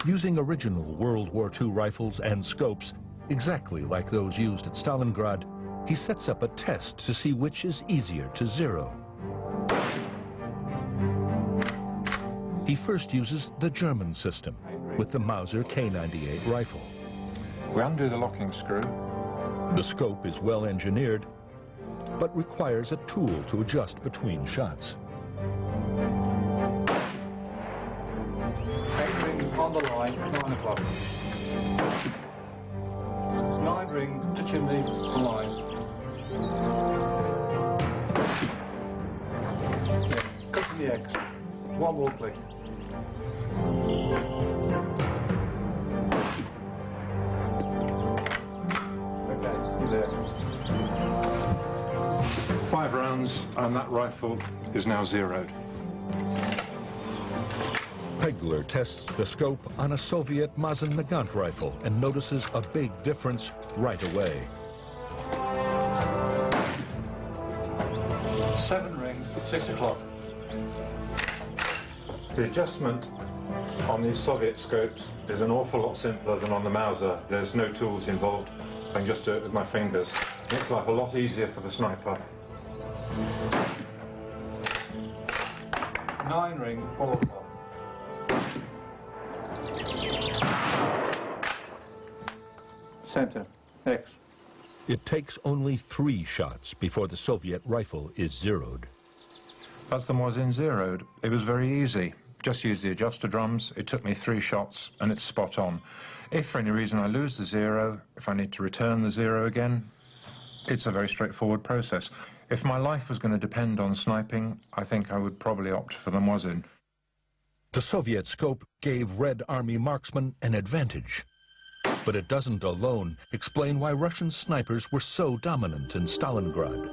Using original World War II rifles and scopes, exactly like those used at Stalingrad, he sets up a test to see which is easier to zero. He first uses the German system with the Mauser K98 rifle. We undo the locking screw. The scope is well engineered, but requires a tool to adjust between shots. On the line, 9 o'clock. 9 ring to chimney line. Yeah. Cut the X. 1 more click. Okay, you're there. 5 rounds and that rifle is now zeroed. Pegler tests the scope on a Soviet Mosin Nagant rifle and notices a big difference right away. 7 ring, 6 o'clock. The adjustment on these Soviet scopes is an awful lot simpler than on the Mauser. There's no tools involved. I can just do it with my fingers. It makes life a lot easier for the sniper. 9 ring, 4 o'clock. Center, X. It takes only 3 shots before the Soviet rifle is zeroed. That's the Mosin zeroed. It was very easy. Just use the adjuster drums. It took me 3 shots and it's spot on. If for any reason I lose the zero, if I need to return the zero again, it's a very straightforward process. If my life was going to depend on sniping, I think I would probably opt for the Mosin. The Soviet scope gave Red Army marksmen an advantage. But it doesn't alone explain why Russian snipers were so dominant in Stalingrad.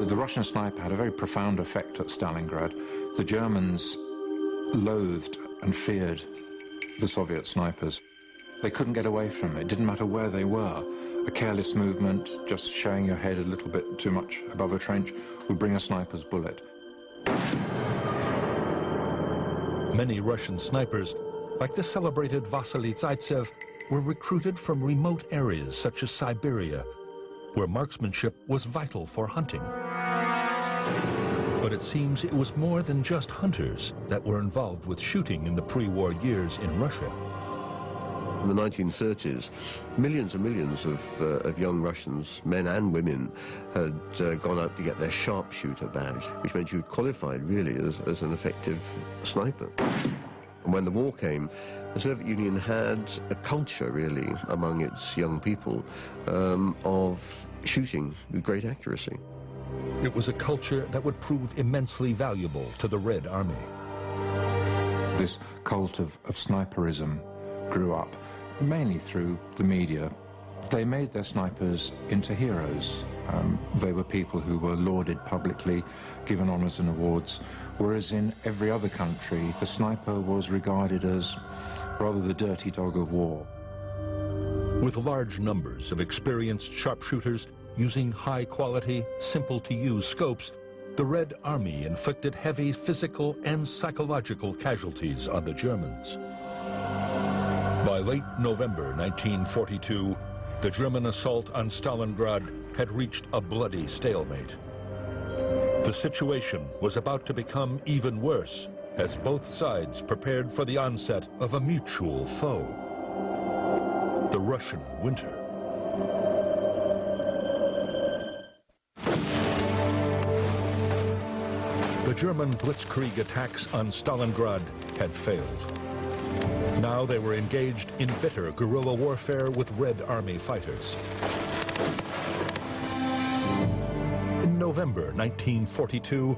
The Russian sniper had a very profound effect at Stalingrad. The Germans loathed and feared the Soviet snipers. They couldn't get away from it. It didn't matter where they were. A careless movement, just showing your head a little bit too much above a trench, would bring a sniper's bullet. Many Russian snipers, like the celebrated Vasily Zaitsev, were recruited from remote areas such as Siberia, where marksmanship was vital for hunting. But it seems it was more than just hunters that were involved with shooting in the pre-war years in Russia. In the 1930s, millions and millions of young Russians, men and women, had gone out to get their sharpshooter badge, which meant you qualified really as an effective sniper. And when the war came, the Soviet Union had a culture, really, among its young people of shooting with great accuracy. It was a culture that would prove immensely valuable to the Red Army. This cult of sniperism grew up mainly through the media. They made their snipers into heroes. They were people who were lauded publicly, given honours and awards, whereas in every other country, the sniper was regarded as rather the dirty dog of war. With large numbers of experienced sharpshooters using high-quality, simple-to-use scopes, the Red Army inflicted heavy physical and psychological casualties on the Germans. By late November 1942, the German assault on Stalingrad had reached a bloody stalemate. The situation was about to become even worse as both sides prepared for the onset of a mutual foe, the Russian winter. The German blitzkrieg attacks on Stalingrad had failed. Now they were engaged in bitter guerrilla warfare with Red Army fighters. In November 1942,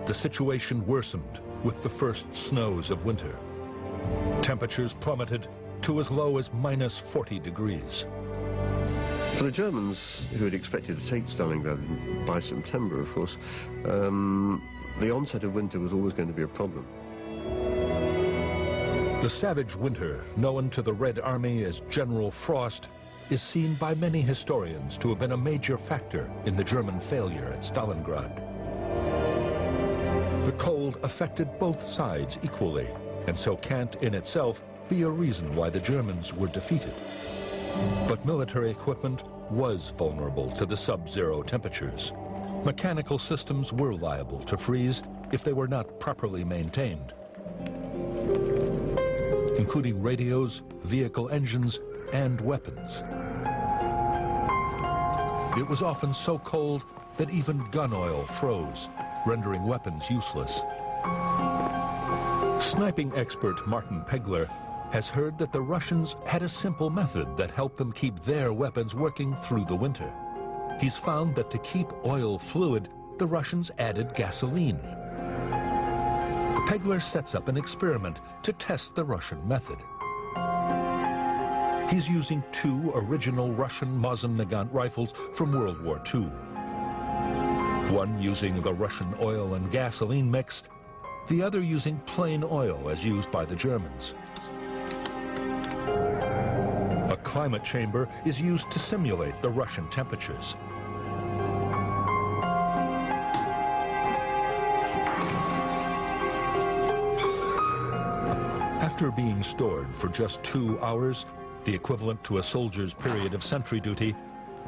the situation worsened with the first snows of winter. Temperatures plummeted to as low as minus 40 degrees. For the Germans, who had expected to take Stalingrad by September, of course, the onset of winter was always going to be a problem. The savage winter, known to the Red Army as General Frost, is seen by many historians to have been a major factor in the German failure at Stalingrad. The cold affected both sides equally, and so can't in itself be a reason why the Germans were defeated. But military equipment was vulnerable to the sub-zero temperatures. Mechanical systems were liable to freeze if they were not properly maintained, including radios, vehicle engines, and weapons. It was often so cold that even gun oil froze, rendering weapons useless. Sniping expert Martin Pegler has heard that the Russians had a simple method that helped them keep their weapons working through the winter. He's found that to keep oil fluid, the Russians added gasoline. Pegler sets up an experiment to test the Russian method. He's using 2 original Russian Mosin-Nagant rifles from World War II. One using the Russian oil and gasoline mix, the other using plain oil as used by the Germans. A climate chamber is used to simulate the Russian temperatures. After being stored for just 2 hours, the equivalent to a soldier's period of sentry duty,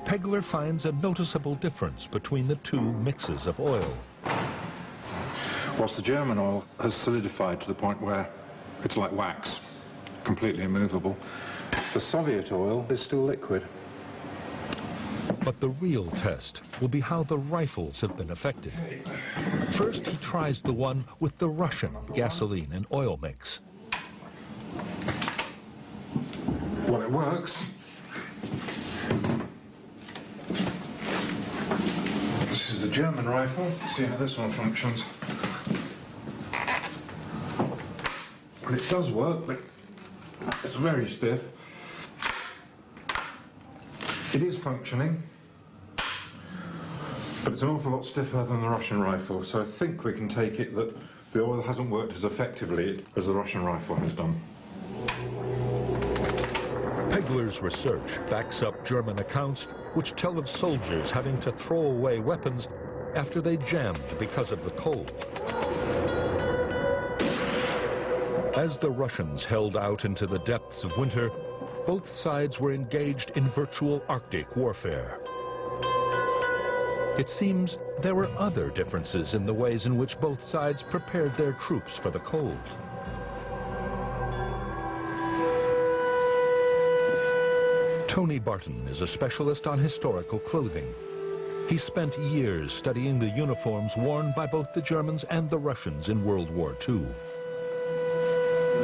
Pegler finds a noticeable difference between the 2 mixes of oil. Whilst the German oil has solidified to the point where it's like wax, completely immovable, the Soviet oil is still liquid. But the real test will be how the rifles have been affected. First, he tries the one with the Russian gasoline and oil mix. Well, it works. This is the German rifle. See how this one functions. Well, it does work, but it's very stiff. It is functioning, but it's an awful lot stiffer than the Russian rifle, so I think we can take it that the oil hasn't worked as effectively as the Russian rifle has done. Pegler's research backs up German accounts which tell of soldiers having to throw away weapons after they jammed because of the cold. As the Russians held out into the depths of winter, both sides were engaged in virtual Arctic warfare. It seems there were other differences in the ways in which both sides prepared their troops for the cold. Tony Barton is a specialist on historical clothing. He spent years studying the uniforms worn by both the Germans and the Russians in World War II.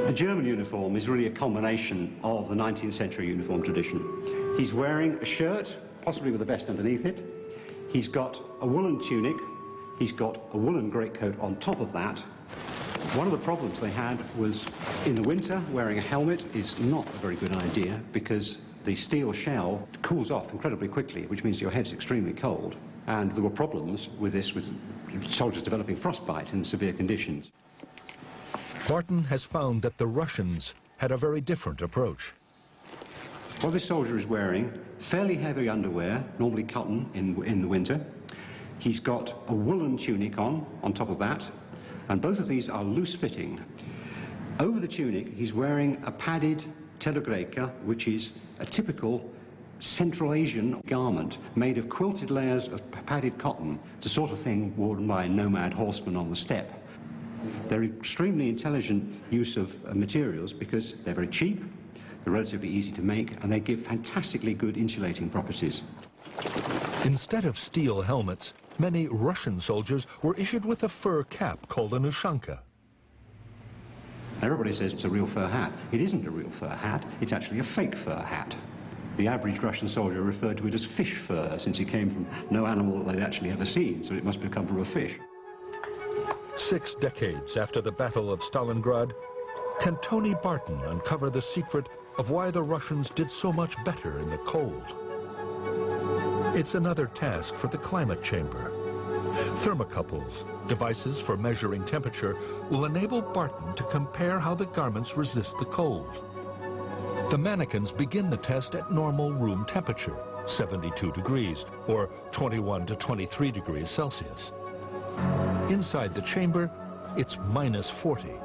The German uniform is really a culmination of the 19th century uniform tradition. He's wearing a shirt, possibly with a vest underneath it. He's got a woolen tunic. He's got a woolen greatcoat on top of that. One of the problems they had was in the winter, wearing a helmet is not a very good idea because the steel shell cools off incredibly quickly, which means your head's extremely cold. And there were problems with this, with soldiers developing frostbite in severe conditions. Barton has found that the Russians had a very different approach. What this soldier is wearing, fairly heavy underwear, normally cotton in the winter. He's got a woolen tunic on top of that, and both of these are loose-fitting. Over the tunic, he's wearing a padded telegreka, which is a typical Central Asian garment made of quilted layers of padded cotton, the sort of thing worn by nomad horsemen on the steppe. They're extremely intelligent use of materials because they're very cheap, they're relatively easy to make, and they give fantastically good insulating properties. Instead of steel helmets, many Russian soldiers were issued with a fur cap called an ushanka. Everybody says it's a real fur hat. It isn't a real fur hat, it's actually a fake fur hat. The average Russian soldier referred to it as fish fur, since it came from no animal that they'd actually ever seen, so it must have come from a fish. 6 decades after the Battle of Stalingrad, can Tony Barton uncover the secret of why the Russians did so much better in the cold? It's another task for the climate chamber. Thermocouples, devices for measuring temperature, will enable Barton to compare how the garments resist the cold. The mannequins begin the test at normal room temperature, 72 degrees, or 21 to 23 degrees Celsius. Inside the chamber, it's -40.